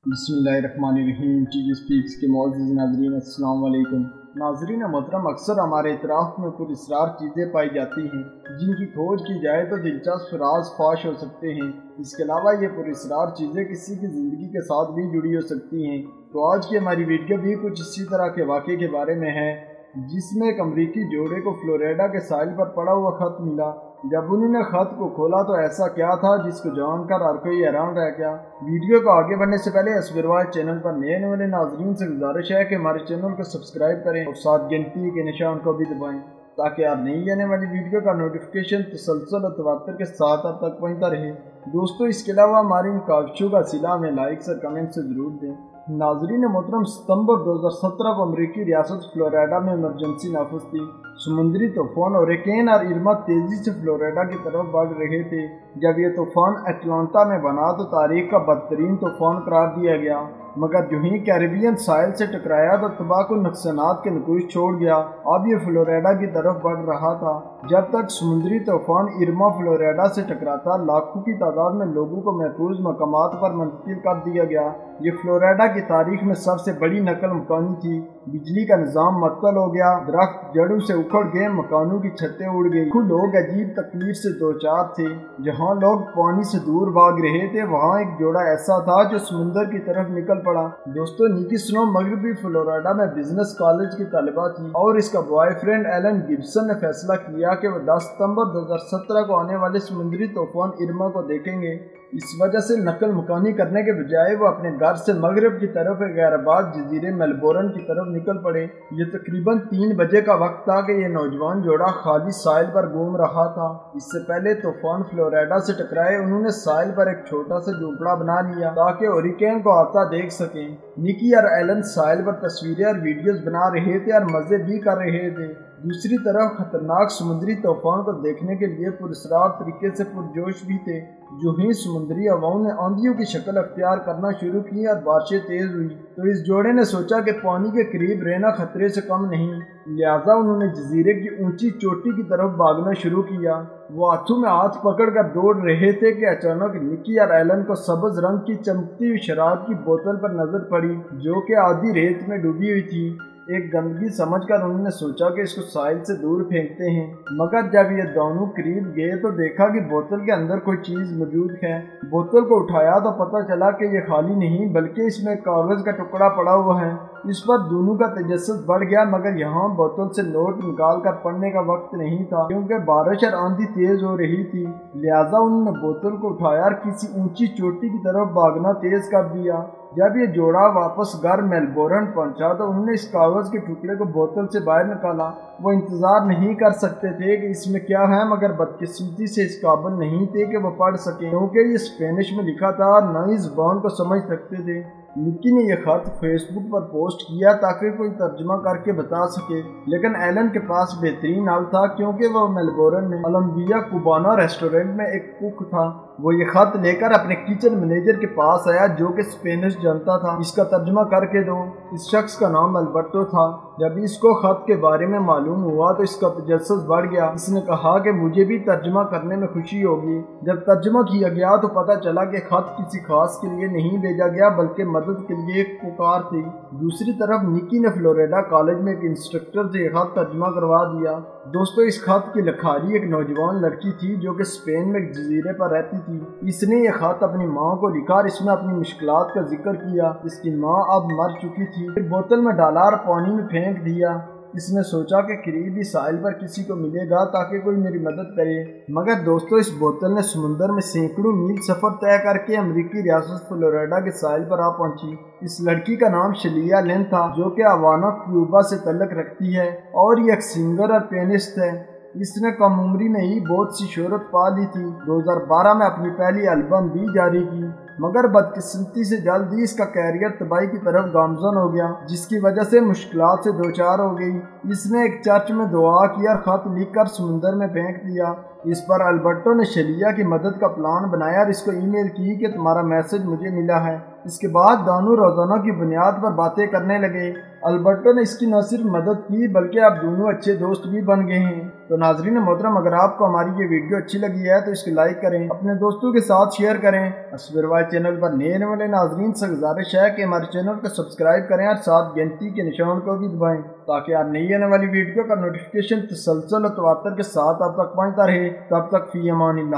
बिस्मिल्लाहिर्रहमानिर्रहीम। TV speaks के मोअज़्ज़िज़ नाज़रीन, अस्सलाम वालेकुम। नाज़रीन मोहतरम, अक्सर हमारे इतराफ़ में पुरअसरार चीज़ें पाई जाती हैं जिनकी खोज की जाए तो दिलचस्प राज फाश हो सकते हैं। इसके अलावा ये पुरअसरार चीज़ें किसी की ज़िंदगी के साथ भी जुड़ी हो सकती हैं। तो आज की हमारी वीडियो भी कुछ इसी तरह के वाक़े के बारे में है, जिसमें एक अमरीकी जोड़े को फ्लोरिडा के साहिल पर पड़ा हुआ ख़त मिला। जब उन्होंने ख़त को खोला तो ऐसा क्या था जिसको जानकर हर कोई हैरान रह गया। वीडियो को आगे बढ़ने से पहले असबिरवाज चैनल पर नए आने वाले नाज़रीन से गुजारिश है कि हमारे चैनल को सब्सक्राइब करें और साथ घंटी के निशान को भी दबाएं ताकि आप नई आने वाली वीडियो का नोटिफिकेशन तसलसल और तवातर के साथ आप तक पहुंचता रहे। दोस्तों, इसके अलावा हमारी इन काविशों का सिला हमें लाइक और कमेंट से ज़रूर दें। नाज़रीन मोहतरम, सितंबर 2017 को अमरीकी रियासत फ्लोरिडा में इमरजेंसी नाफिज थी। समुद्री तूफान हरिकेन और इरमा तेज़ी से फ्लोरिडा की तरफ बढ़ रहे थे। जब ये तूफान अटलांटा में बना तो तारीख का बदतरीन तूफान करार दिया गया, मगर जो ही कैरिबियन साहिल से टकराया तो तबाहकुन नुकसानात के नकूश छोड़ गया। अब ये फ्लोरिडा की तरफ बढ़ रहा था। जब तक समुद्री तूफान इरमा फ्लोरिडा से टकराता, लाखों की तादाद में लोगों को महफूज मकामात पर मुंतकिल कर दिया गया। ये फ्लोरिडा की तारीख में सबसे बड़ी नकल मकानी थी। बिजली का निज़ाम मअतल हो गया, दरख्त जड़ों से उखड़ गए, मकानों की छतें उड़ गई। लोग अजीब तकलीफ से दो चार थे। जहाँ लोग पानी से दूर भाग रहे थे, वहाँ एक जोड़ा ऐसा था जो समुंदर की तरफ निकल पड़ा। दोस्तों, निकी स्नो मगरबी फ्लोरिडा में बिजनेस कॉलेज की तालिबा थी और इसका बॉयफ्रेंड एलन गिब्सन ने फैसला किया कि वो 10 सितंबर 2017 को आने वाले समुद्री तूफान इरमा को देखेंगे। इस वजह से नकल मकानी करने के बजाय वो अपने घर से मगरब की तरफ गैराबाद जजीरे मेलबोर्न की तरफ निकल पड़े। ये तकरीबन 3 बजे का वक्त था कि ये नौजवान जोड़ा खाली साहिल पर घूम रहा था। इससे पहले तूफान फ्लोरिडा से टकराए, उन्होंने साहिल पर एक छोटा सा झोंपड़ा बना लिया ताकि हरिकेन को आता देख सकें। निकी और एलन साहिल पर तस्वीरें और वीडियोस बना रहे थे और मजे भी कर रहे थे। दूसरी तरफ खतरनाक समुद्री तूफान को देखने के लिए पुरअसरार तरीके से पुरजोश भी थे। जो ही समुद्री हवाओं ने आंधियों की शक्ल अख्तियार करना शुरू की और बारिशें तेज हुई तो इस जोड़े ने सोचा कि पानी के करीब रहना खतरे से कम नहीं, लिहाजा उन्होंने जजीरे की ऊंची चोटी की तरफ भागना शुरू किया। वो हाथों में हाथ पकड़कर दौड़ रहे थे कि अचानक निकी और एलन को सब्ज रंग की चमकती हुई शराब की बोतल पर नजर पड़ी जो कि आधी रेत में डूबी हुई थी। एक गंदगी समझकर उन्होंने सोचा कि इसको साहिल से दूर फेंकते हैं, मगर जब ये दोनों करीब गए तो देखा कि बोतल के अंदर कोई चीज मौजूद है। बोतल को उठाया तो पता चला कि ये खाली नहीं बल्कि इसमें कागज का टुकड़ा पड़ा हुआ है। इस पर दोनों का तजस्सुस बढ़ गया, मगर यहाँ बोतल से नोट निकाल कर पढ़ने का वक्त नहीं था क्योंकि बारिश और आंधी तेज हो रही थी। लिहाजा उन्होंने बोतल को उठाया और किसी ऊंची चोटी की तरफ भागना तेज कर दिया। जब ये जोड़ा वापस घर मेलबोर्न पहुंचा तो उन्होंने इस कागज के टुकड़े को बोतल से बाहर निकाला। वो इंतजार नहीं कर सकते थे कि इसमें क्या है, मगर बदकिस्मती से इस काबिल नहीं थे कि वो पढ़ सके क्योंकि ये स्पेनिश में लिखा था और नई जुबान को समझ सकते थे। निकी ने यह खत फेसबुक पर पोस्ट किया ताकि कोई तर्जुमा करके बता सके, लेकिन एलन के पास बेहतरीन हल था क्योंकि वह मेलबोर्न में कोलंबिया कुबाना रेस्टोरेंट में एक कुक था। वो ये खत लेकर अपने किचन मैनेजर के पास आया जो कि स्पेनिश जानता था। इसका तर्जुमा करके दो। इस शख्स का नाम अल्बर्टो था। जब इसको खत के बारे में मालूम हुआ तो इसका तजस्सुस बढ़ गया। इसने कहा कि मुझे भी तर्जुमा करने में खुशी होगी। जब तर्जुमा किया गया तो पता चला कि खत किसी खास के लिए नहीं भेजा गया बल्कि मदद के लिए एक पुकार थी। दूसरी तरफ निकी ने फ्लोरिडा कॉलेज में एक इंस्ट्रक्टर से खत तर्जुमा करवा दिया। दोस्तों, इस खत की लिखारी एक नौजवान लड़की थी जो कि स्पेन में एक जजीरे पर रहती थी। इसने ये खत अपनी माँ को लिखा और इसमें अपनी मुश्किलात का जिक्र किया। इसकी माँ अब मर चुकी थी। एक बोतल में डाला और पानी में फेंक दिया। इसने सोचा कि करीबी साहिल पर किसी को मिलेगा ताकि कोई मेरी मदद करे, मगर दोस्तों इस बोतल ने समुंदर में सैकड़ों मील सफर तय करके अमेरिकी रियासत फ्लोरिडा के साहिल पर आ पहुंची। इस लड़की का नाम शलिया लिन था जो कि हवाना क्यूबा से तल्लुक रखती है और ये एक सिंगर और पियानिस्ट है। इसने कम उम्री में ही बहुत सी शोहरत पा ली थी। 2012 में अपनी पहली एल्बम भी जारी की, मगर बदकिस्मती से जल्द ही इसका कैरियर तबाही की तरफ गामजन हो गया, जिसकी वजह से मुश्किलात से दो चार हो गई। इसने एक चर्च में दुआ की और खत लिखकर समुंदर में फेंक दिया। इस पर अल्बर्टो ने शलिया की मदद का प्लान बनाया और इसको ईमेल की कि तुम्हारा मैसेज मुझे मिला है। इसके बाद दोनों रोजाना की बुनियाद पर बातें करने लगे। अल्बर्टो ने इसकी न सिर्फ मदद की बल्कि अब दोनों अच्छे दोस्त भी बन गए हैं। تو ناظرین محترم اگر آپ کو ہماری یہ ویڈیو اچھی لگی ہے تو اس کو لائک کریں، اپنے دوستوں کے ساتھ شیئر کریں۔ اصفر وائز چینل پر نئے آنے والے ناظرین سے گزارش ہے کہ ہمارے چینل کو سبسکرائب کریں اور ساتھ گھنٹی کے نشان کو بھی دبائیں تاکہ آپ نئی آنے والی ویڈیو کا نوٹیفیکیشن تسلسل و تواتر کے ساتھ آپ تک پہنچتا رہے۔ تب تک فی امان اللہ۔